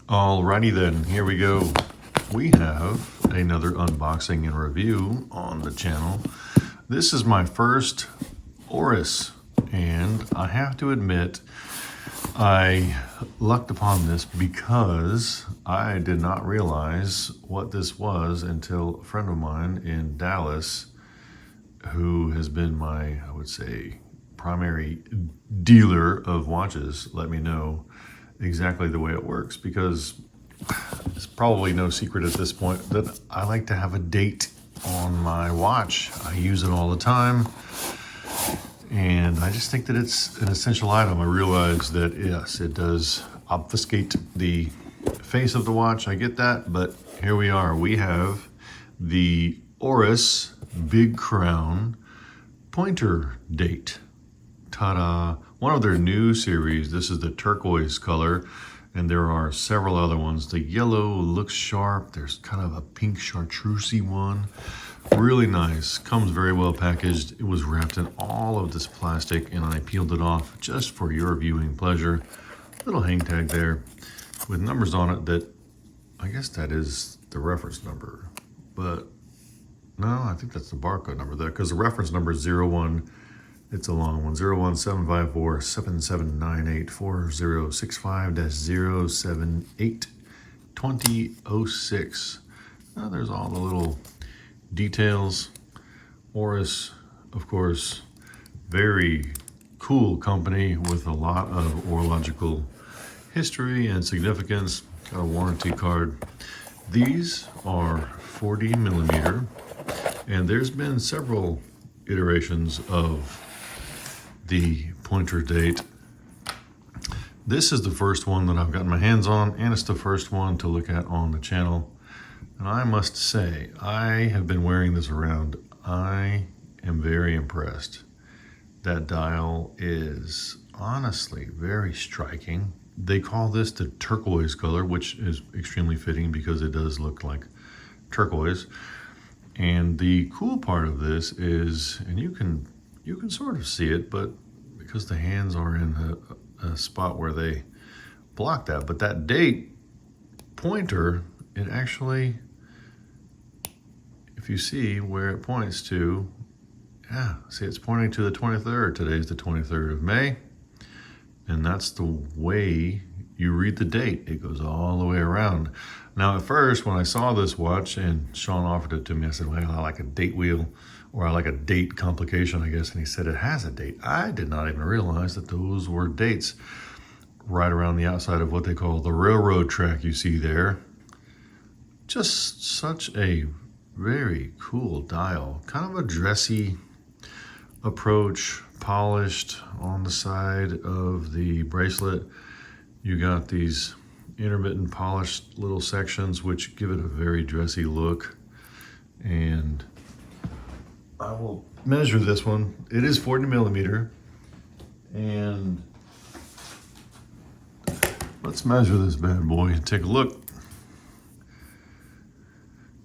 Alrighty then, here we go. We have another unboxing and review on the channel. This is my first Oris, and I have to admit, I lucked upon this because I did not realize what this was until a friend of mine in Dallas, who has been my, I would say, primary dealer of watches, let me know exactly the way it works, because it's probably no secret at this point that I like to have a date on my watch. I use it all the time, and I just think that it's an essential item. I realize that, yes, it does obfuscate the face of the watch. I get that, but here we are. We have the Oris Big Crown Pointer Date. Ta-da! One of their new series. This is the turquoise color, and there are several other ones. The yellow looks sharp. There's kind of a pink chartreusey one. Really nice. Comes very well packaged. It was wrapped in all of this plastic, and I peeled it off just for your viewing pleasure. Little hang tag there with numbers on it that, I guess that is the reference number, but no, I think that's the barcode number there, because the reference number is 01. It's a long one, 01754-7798-4065-078-2006. Now there's all the little details. Oris, of course, very cool company with a lot of horological history and significance. Got a warranty card. These are 40 millimeter, and there's been several iterations of the pointer date. This is the first one that I've gotten my hands on, and it's the first one to look at on the channel. And I must say, I have been wearing this around. I am very impressed. That dial is honestly very striking. They call this the turquoise color, which is extremely fitting because it does look like turquoise. And the cool part of this is, and you can sort of see it, but because the hands are in a spot where they block that, but that date pointer, it actually, if you see where it points to, yeah, see, it's pointing to the 23rd. Today's the 23rd of May, and that's the way you read the date. It goes all the way around. Now, at first, when I saw this watch and Sean offered it to me, I said, well, I like a date wheel, or I like a date complication, I guess. And he said, it has a date. I did not even realize that those were dates right around the outside of what they call the railroad track you see there. Just such a very cool dial. Kind of a dressy approach, polished on the side of the bracelet. You got these intermittent polished little sections which give it a very dressy look. And I will measure this one. It is 40 millimeter, and let's measure this bad boy and take a look.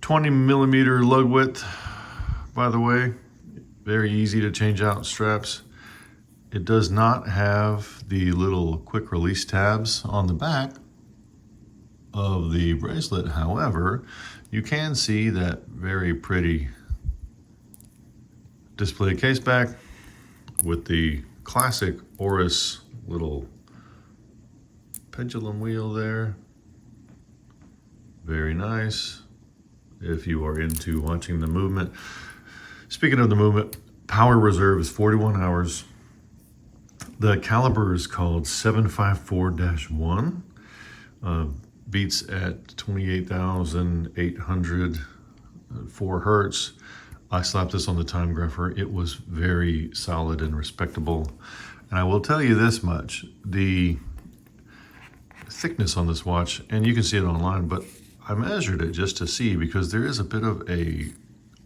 20 millimeter lug width, by the way. Very easy to change out straps. It does not have the little quick release tabs on the back of the bracelet. However, you can see that very pretty display case back with the classic Oris little pendulum wheel there. Very nice if you are into watching the movement. Speaking of the movement, power reserve is 41 hours. The caliber is called 754-1. Beats at 28,804 hertz. I slapped this on the time grapher. It was very solid and respectable. And I will tell you this much, the thickness on this watch, and you can see it online, but I measured it just to see, because there is a bit of a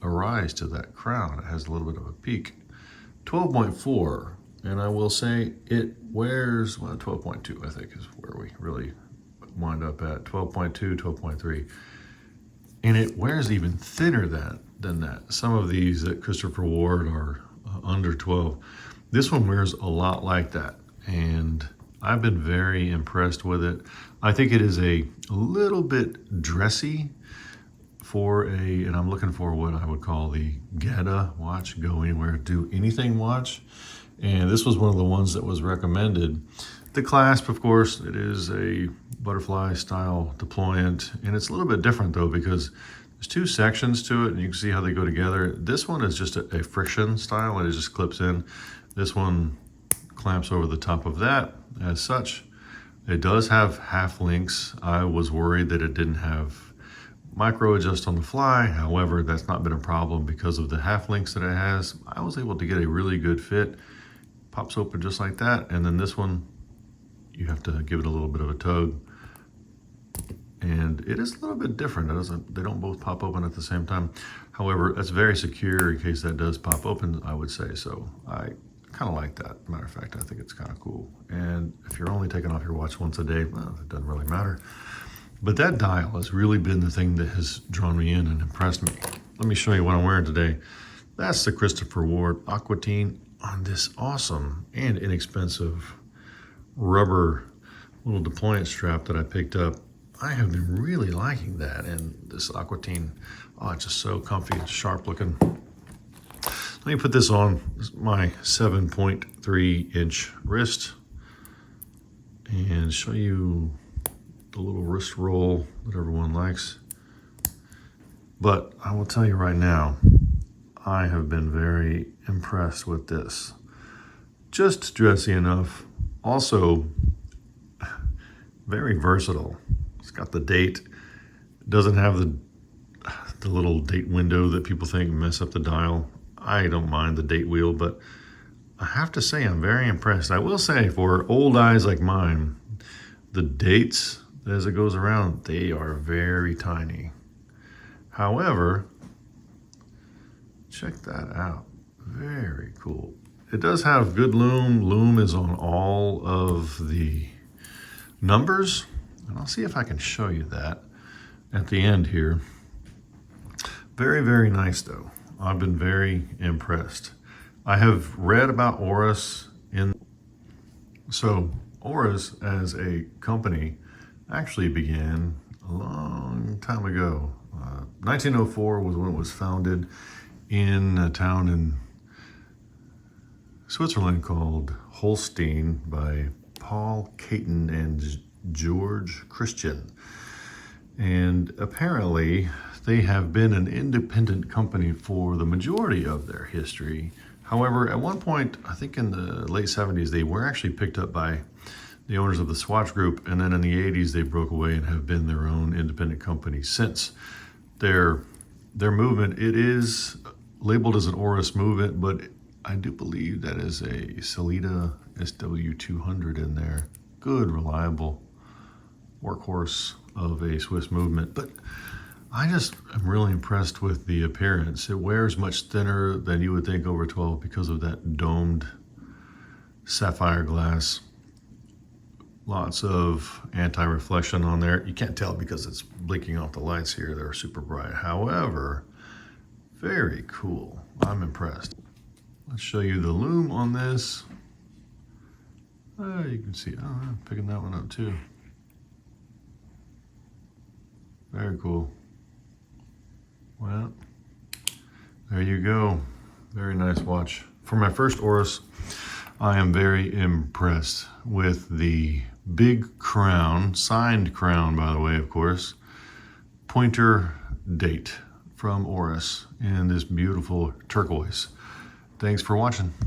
rise to that crown. It has a little bit of a peak. 12.4, and I will say it wears, well, 12.2 I think is where we really wind up at, 12.2, 12.3. And it wears even thinner than that. Some of these at Christopher Ward are under 12. This one wears a lot like that. And I've been very impressed with it. I think it is a little bit dressy for and I'm looking for what I would call the Geta watch, go anywhere, do anything watch. And this was one of the ones that was recommended. The clasp, of course, it is a butterfly style deployant, and it's a little bit different though because there's two sections to it and you can see how they go together. This one is just a friction style and it just clips in. This one clamps over the top of that as such. It does have half links. I was worried that it didn't have micro adjust on the fly. However, that's not been a problem because of the half links that it has. I was able to get a really good fit. Pops open just like that. And then this one, you have to give it a little bit of a tug. And it is a little bit different. They don't both pop open at the same time. However, that's very secure in case that does pop open, I would say. So I kind of like that. Matter of fact, I think it's kind of cool. And if you're only taking off your watch once a day, well, it doesn't really matter. But that dial has really been the thing that has drawn me in and impressed me. Let me show you what I'm wearing today. That's the Christopher Ward Aquatine on this awesome and inexpensive rubber little deployant strap that I picked up. I have been really liking that, and this Aquatine, oh, it's just so comfy and sharp looking. Let me put this on my 7.3 inch wrist and show you the little wrist roll that everyone likes. But I will tell you right now, I have been very impressed with this. Just dressy enough. Also, very versatile. It's got the date. It doesn't have the little date window that people think mess up the dial. I don't mind the date wheel, but I have to say I'm very impressed. I will say for old eyes like mine, the dates as it goes around, they are very tiny. However, check that out. Very cool. It does have good loom. Loom is on all of the numbers. And I'll see if I can show you that at the end here. Very, very nice though. I've been very impressed. I have read about Oris so Oris as a company actually began a long time ago. 1904 was when it was founded in a town in Switzerland called Holstein by Paul Caton and George Christian. And apparently they have been an independent company for the majority of their history. However, at one point, I think in the late 70s, they were actually picked up by the owners of the Swatch Group, and then in the 80s they broke away and have been their own independent company since. Their movement, it is labeled as an Oris movement, but I do believe that is a Sellita SW200 in there. Good, reliable workhorse of a Swiss movement. But I just am really impressed with the appearance. It wears much thinner than you would think over 12 because of that domed sapphire glass. Lots of anti-reflection on there. You can't tell because it's blinking off the lights here. They're super bright. However, very cool. I'm impressed. Let's show you the loom on this. You can see, oh, I'm picking that one up too. Very cool. Well, there you go. Very nice watch. For my first Oris, I am very impressed with the big crown, signed crown, by the way, of course, pointer date from Oris in this beautiful turquoise. Thanks for watching.